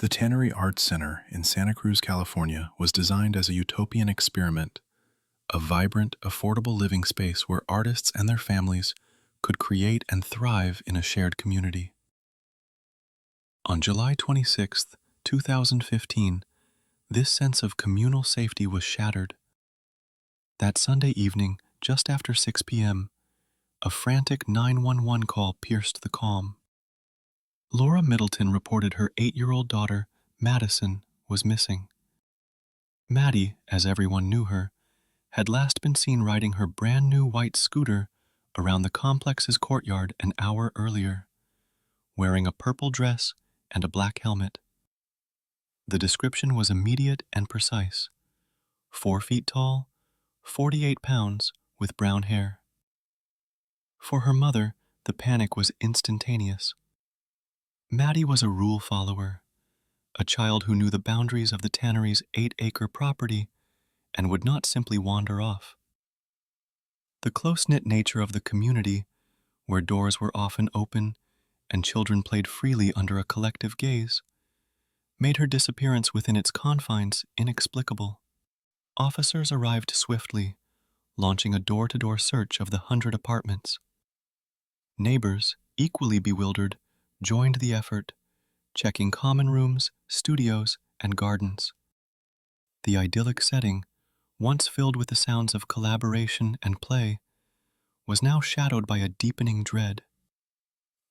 The Tannery Arts Center in Santa Cruz, California, was designed as a utopian experiment, a vibrant, affordable living space where artists and their families could create and thrive in a shared community. On July 26, 2015, this sense of communal safety was shattered. That Sunday evening, just after 6 p.m., a frantic 911 call pierced the calm. Laura Middleton reported her 8-year-old daughter, Madison, was missing. Maddie, as everyone knew her, had last been seen riding her brand-new white scooter around the complex's courtyard an hour earlier, wearing a purple dress and a black helmet. The description was immediate and precise. 4 feet tall, 48 pounds, with brown hair. For her mother, the panic was instantaneous. Maddie was a rule follower, a child who knew the boundaries of the tannery's 8-acre property and would not simply wander off. The close-knit nature of the community, where doors were often open and children played freely under a collective gaze, made her disappearance within its confines inexplicable. Officers arrived swiftly, launching a door-to-door search of the 100 apartments. Neighbors, equally bewildered, joined the effort, checking common rooms, studios, and gardens. The idyllic setting, once filled with the sounds of collaboration and play, was now shadowed by a deepening dread.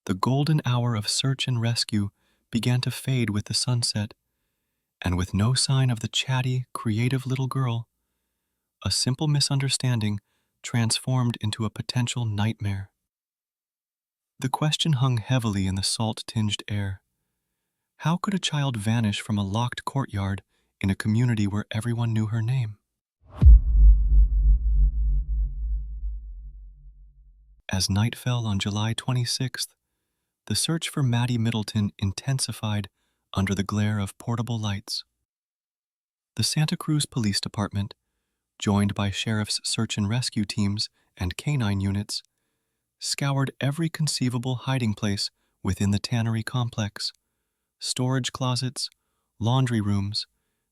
The golden hour of search and rescue began to fade with the sunset, and with no sign of the chatty, creative little girl, a simple misunderstanding transformed into a potential nightmare. The question hung heavily in the salt-tinged air. How could a child vanish from a locked courtyard in a community where everyone knew her name? As night fell on July 26th, the search for Maddy Middleton intensified under the glare of portable lights. The Santa Cruz Police Department, joined by sheriff's search and rescue teams and canine units, scoured every conceivable hiding place within the tannery complex: storage closets, laundry rooms,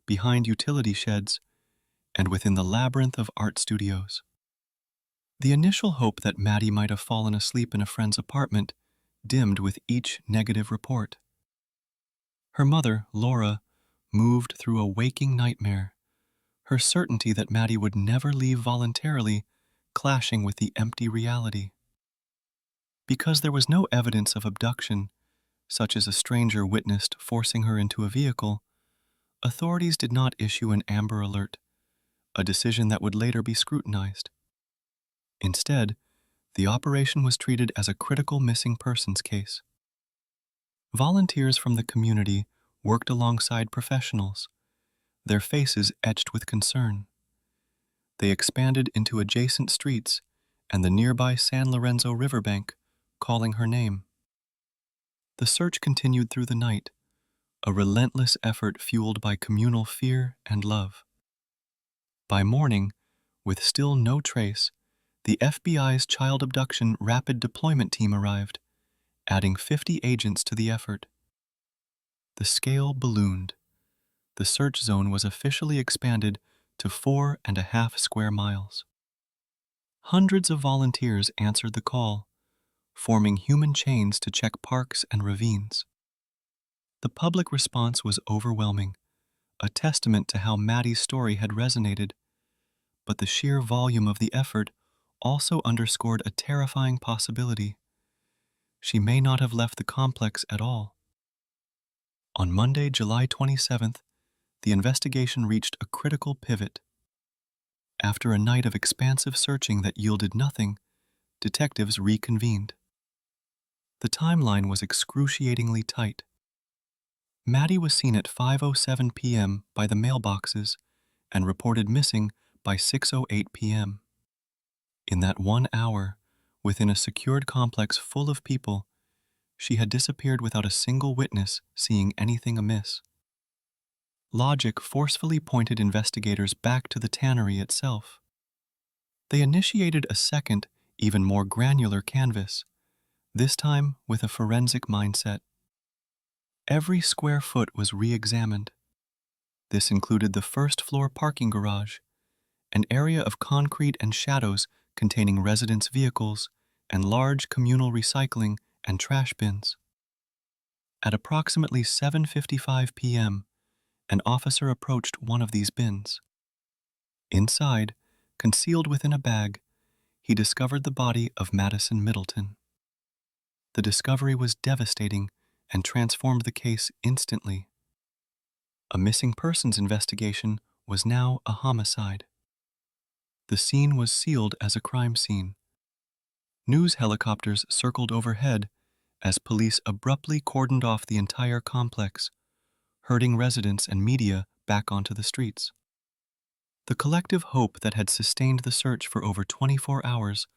behind utility sheds, and within the labyrinth of art studios. The initial hope that Maddie might have fallen asleep in a friend's apartment dimmed with each negative report. Her mother, Laura, moved through a waking nightmare, her certainty that Maddie would never leave voluntarily clashing with the empty reality. Because there was no evidence of abduction, such as a stranger witnessed forcing her into a vehicle, authorities did not issue an Amber Alert, a decision that would later be scrutinized. Instead, the operation was treated as a critical missing persons case. Volunteers from the community worked alongside professionals, their faces etched with concern. They expanded into adjacent streets and the nearby San Lorenzo riverbank, calling her name. The search continued through the night, a relentless effort fueled by communal fear and love. By morning, with still no trace, the FBI's Child Abduction Rapid Deployment Team arrived, adding 50 agents to the effort. The scale ballooned. The search zone was officially expanded to 4.5 square miles. Hundreds of volunteers answered the call, forming human chains to check parks and ravines. The public response was overwhelming, a testament to how Maddie's story had resonated, but the sheer volume of the effort also underscored a terrifying possibility. She may not have left the complex at all. On Monday, July 27th, the investigation reached a critical pivot. After a night of expansive searching that yielded nothing, detectives reconvened. The timeline was excruciatingly tight. Maddie was seen at 5:07 p.m. by the mailboxes and reported missing by 6:08 p.m. In that 1 hour, within a secured complex full of people, she had disappeared without a single witness seeing anything amiss. Logic forcefully pointed investigators back to the tannery itself. They initiated a second, even more granular canvass, this time with a forensic mindset. Every square foot was re-examined. This included the first-floor parking garage, an area of concrete and shadows containing residents' vehicles, and large communal recycling and trash bins. At approximately 7:55 p.m., an officer approached one of these bins. Inside, concealed within a bag, he discovered the body of Maddy Middleton. The discovery was devastating and transformed the case instantly. A missing persons investigation was now a homicide. The scene was sealed as a crime scene. News helicopters circled overhead as police abruptly cordoned off the entire complex, herding residents and media back onto the streets. The collective hope that had sustained the search for over 24 hours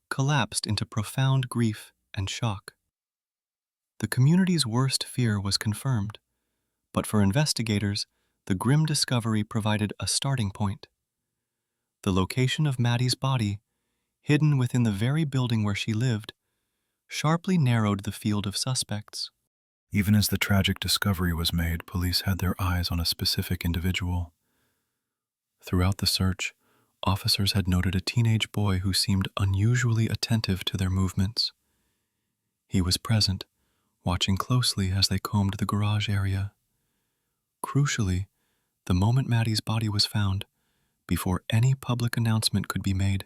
collapsed into profound grief and shock. The community's worst fear was confirmed, but for investigators, the grim discovery provided a starting point. The location of Maddy's body, hidden within the very building where she lived, sharply narrowed the field of suspects. Even as the tragic discovery was made, police had their eyes on a specific individual. Throughout the search, officers had noted a teenage boy who seemed unusually attentive to their movements. He was present, watching closely as they combed the garage area. Crucially, the moment Maddy's body was found, before any public announcement could be made,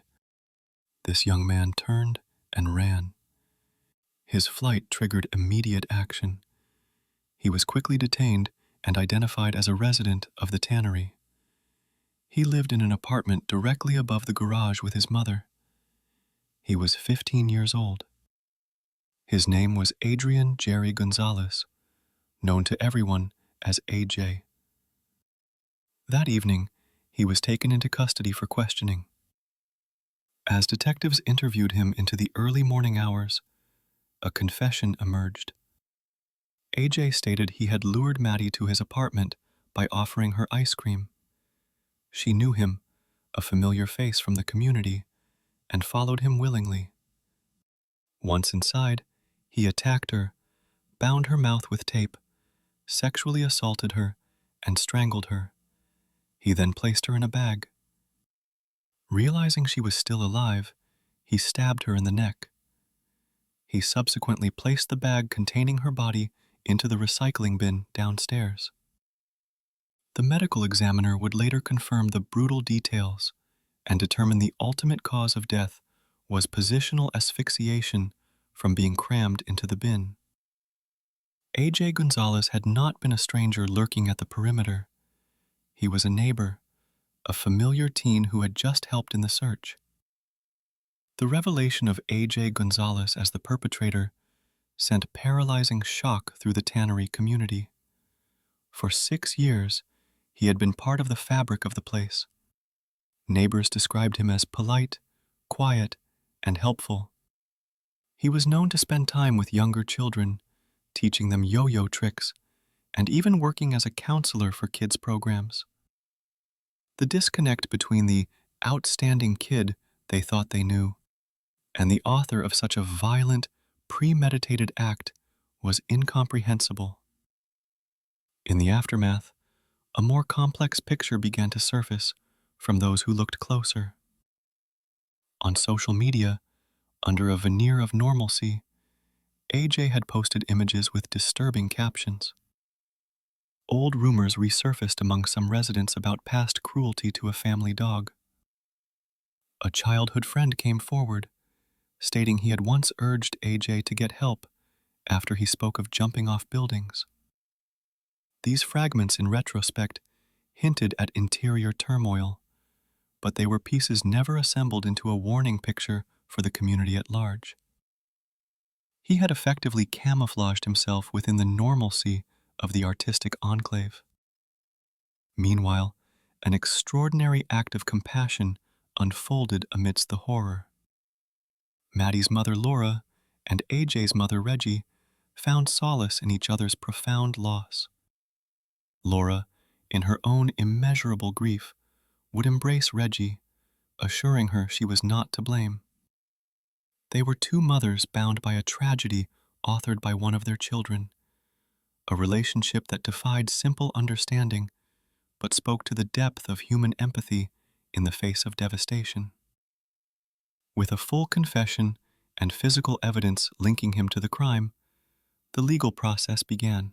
this young man turned and ran. His flight triggered immediate action. He was quickly detained and identified as a resident of the tannery. He lived in an apartment directly above the garage with his mother. He was 15 years old. His name was Adrian Jerry Gonzalez, known to everyone as AJ. That evening, he was taken into custody for questioning. As detectives interviewed him into the early morning hours, a confession emerged. AJ stated he had lured Maddy to his apartment by offering her ice cream. She knew him, a familiar face from the community, and followed him willingly. Once inside, he attacked her, bound her mouth with tape, sexually assaulted her, and strangled her. He then placed her in a bag. Realizing she was still alive, he stabbed her in the neck. He subsequently placed the bag containing her body into the recycling bin downstairs. The medical examiner would later confirm the brutal details and determine the ultimate cause of death was positional asphyxiation from being crammed into the bin. AJ Gonzalez had not been a stranger lurking at the perimeter. He was a neighbor, a familiar teen who had just helped in the search. The revelation of AJ Gonzalez as the perpetrator sent paralyzing shock through the tannery community. For 6 years, he had been part of the fabric of the place. Neighbors described him as polite, quiet, and helpful. He was known to spend time with younger children, teaching them yo-yo tricks, and even working as a counselor for kids' programs. The disconnect between the outstanding kid they thought they knew and the author of such a violent, premeditated act was incomprehensible. In the aftermath, a more complex picture began to surface from those who looked closer. On social media, under a veneer of normalcy, AJ had posted images with disturbing captions. Old rumors resurfaced among some residents about past cruelty to a family dog. A childhood friend came forward, stating he had once urged AJ to get help after he spoke of jumping off buildings. These fragments in retrospect hinted at interior turmoil, but they were pieces never assembled into a warning picture for the community at large. He had effectively camouflaged himself within the normalcy of the artistic enclave. Meanwhile, an extraordinary act of compassion unfolded amidst the horror. Maddy's mother Laura and AJ's mother Reggie found solace in each other's profound loss. Laura, in her own immeasurable grief, would embrace Reggie, assuring her she was not to blame. They were two mothers bound by a tragedy authored by one of their children, a relationship that defied simple understanding but spoke to the depth of human empathy in the face of devastation. With a full confession and physical evidence linking him to the crime, the legal process began.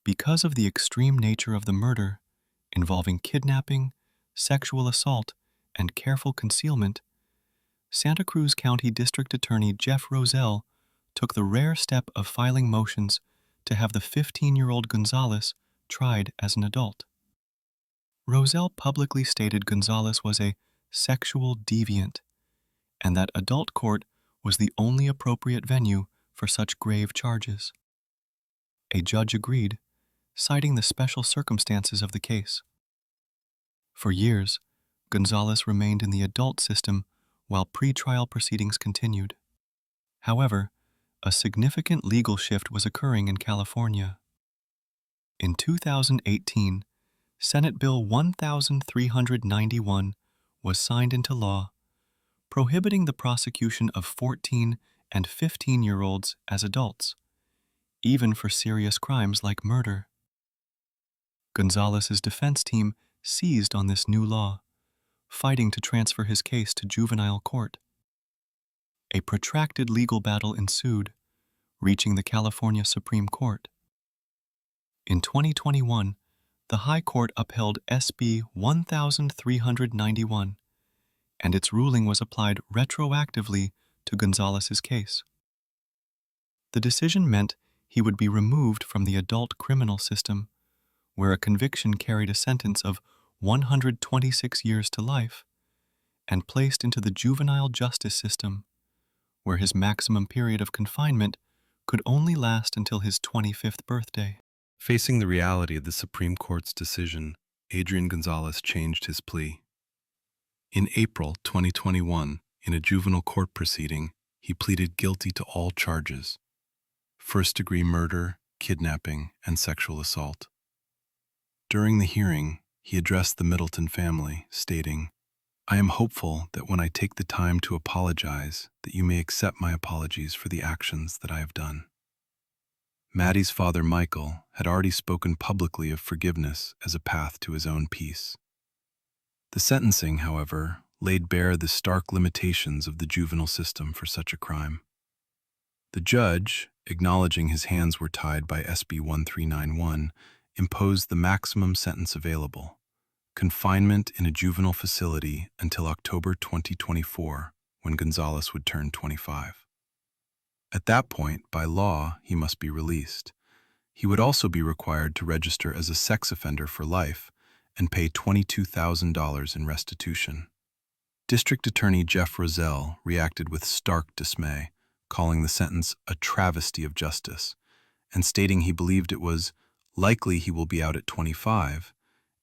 Because of the extreme nature of the murder, involving kidnapping, sexual assault, and careful concealment, Santa Cruz County District Attorney Jeff Roselle took the rare step of filing motions to have the 15-year-old Gonzalez tried as an adult. Roselle publicly stated Gonzalez was a sexual deviant and that adult court was the only appropriate venue for such grave charges. A judge agreed, citing the special circumstances of the case. For years, Gonzalez remained in the adult system while pretrial proceedings continued. However, a significant legal shift was occurring in California. In 2018, Senate Bill 1391 was signed into law, prohibiting the prosecution of 14 and 15-year-olds as adults, even for serious crimes like murder. Gonzalez's defense team seized on this new law, fighting to transfer his case to juvenile court. A protracted legal battle ensued, reaching the California Supreme Court. In 2021, the High Court upheld SB 1391, and its ruling was applied retroactively to Gonzalez's case. The decision meant he would be removed from the adult criminal system, where a conviction carried a sentence of 126 years to life, and placed into the juvenile justice system, where his maximum period of confinement could only last until his 25th birthday. Facing the reality of the Supreme Court's decision, Adrian Gonzalez changed his plea. In April 2021, in a juvenile court proceeding, he pleaded guilty to all charges: first-degree murder, kidnapping, and sexual assault. During the hearing, he addressed the Middleton family, stating, "I am hopeful that when I take the time to apologize, that you may accept my apologies for the actions that I have done." Maddy's father, Michael, had already spoken publicly of forgiveness as a path to his own peace. The sentencing, however, laid bare the stark limitations of the juvenile system for such a crime. The judge, acknowledging his hands were tied by SB 1391, imposed the maximum sentence available: confinement in a juvenile facility until October 2024, when Gonzalez would turn 25. At that point, by law, he must be released. He would also be required to register as a sex offender for life and pay $22,000 in restitution. District Attorney Jeff Roselle reacted with stark dismay, calling the sentence a travesty of justice, and stating he believed it was likely he will be out at 25,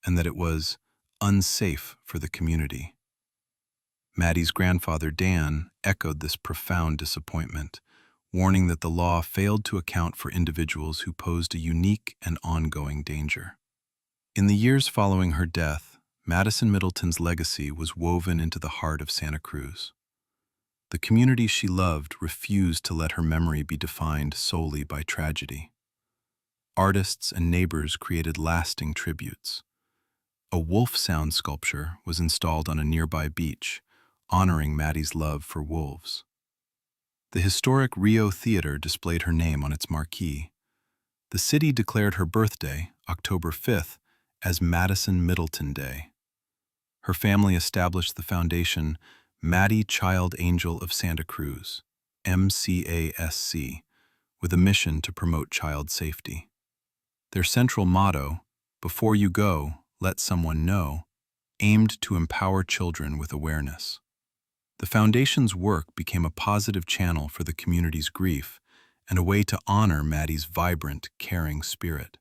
and that it was unsafe for the community. Maddy's grandfather, Dan, echoed this profound disappointment, warning that the law failed to account for individuals who posed a unique and ongoing danger. In the years following her death, Maddy Middleton's legacy was woven into the heart of Santa Cruz. The community she loved refused to let her memory be defined solely by tragedy. Artists and neighbors created lasting tributes. A wolf sound sculpture was installed on a nearby beach, honoring Maddy's love for wolves. The historic Rio Theater displayed her name on its marquee. The city declared her birthday, October 5th, as Maddy Middleton Day. Her family established the foundation Maddy Child Angel of Santa Cruz, MCASC, with a mission to promote child safety. Their central motto, "Before you go, let someone know," aimed to empower children with awareness. The foundation's work became a positive channel for the community's grief and a way to honor Maddy's vibrant, caring spirit.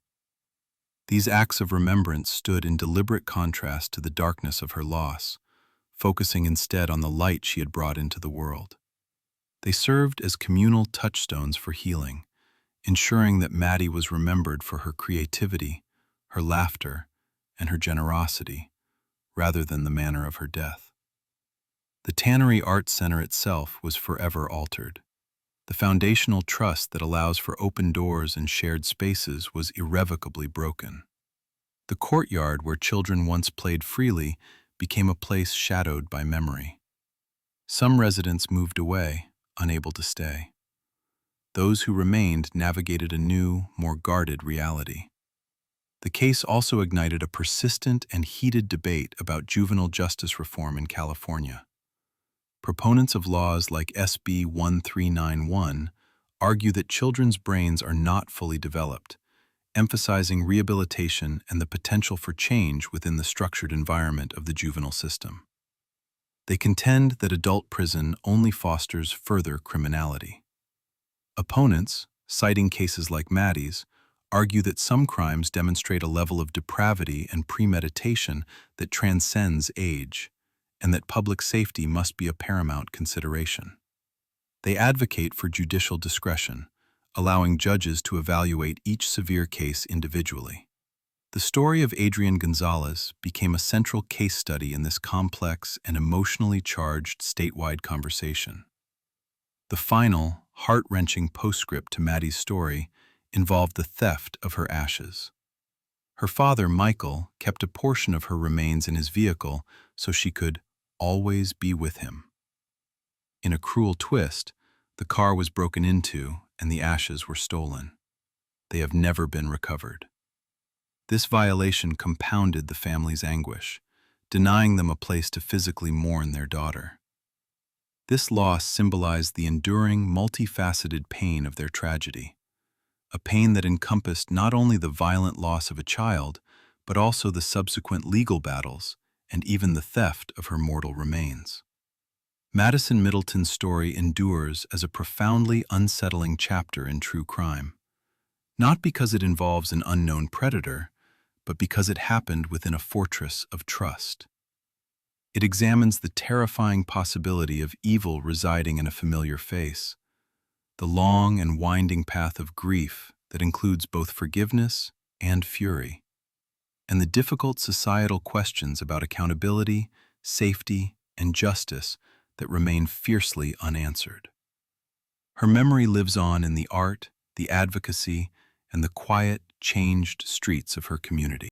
These acts of remembrance stood in deliberate contrast to the darkness of her loss, focusing instead on the light she had brought into the world. They served as communal touchstones for healing, ensuring that Maddy was remembered for her creativity, her laughter, and her generosity, rather than the manner of her death. The Tannery Arts Center itself was forever altered. The foundational trust that allows for open doors and shared spaces was irrevocably broken. The courtyard where children once played freely became a place shadowed by memory. Some residents moved away, unable to stay. Those who remained navigated a new, more guarded reality. The case also ignited a persistent and heated debate about juvenile justice reform in California. Proponents of laws like SB 1391 argue that children's brains are not fully developed, emphasizing rehabilitation and the potential for change within the structured environment of the juvenile system. They contend that adult prison only fosters further criminality. Opponents, citing cases like Maddy's, argue that some crimes demonstrate a level of depravity and premeditation that transcends age, and that public safety must be a paramount consideration. They advocate for judicial discretion, allowing judges to evaluate each severe case individually. The story of Adrian Gonzalez became a central case study in this complex and emotionally charged statewide conversation. The final, heart-wrenching postscript to Maddy's story involved the theft of her ashes. Her father, Michael, kept a portion of her remains in his vehicle so she could always be with him. In a cruel twist, the car was broken into and the ashes were stolen. They have never been recovered. This violation compounded the family's anguish, denying them a place to physically mourn their daughter. This loss symbolized the enduring, multifaceted pain of their tragedy, a pain that encompassed not only the violent loss of a child, but also the subsequent legal battles and even the theft of her mortal remains. Maddy Middleton's story endures as a profoundly unsettling chapter in true crime, not because it involves an unknown predator, but because it happened within a fortress of trust. It examines the terrifying possibility of evil residing in a familiar face, the long and winding path of grief that includes both forgiveness and fury, and the difficult societal questions about accountability, safety, and justice that remain fiercely unanswered. Her memory lives on in the art, the advocacy, and the quiet, changed streets of her community.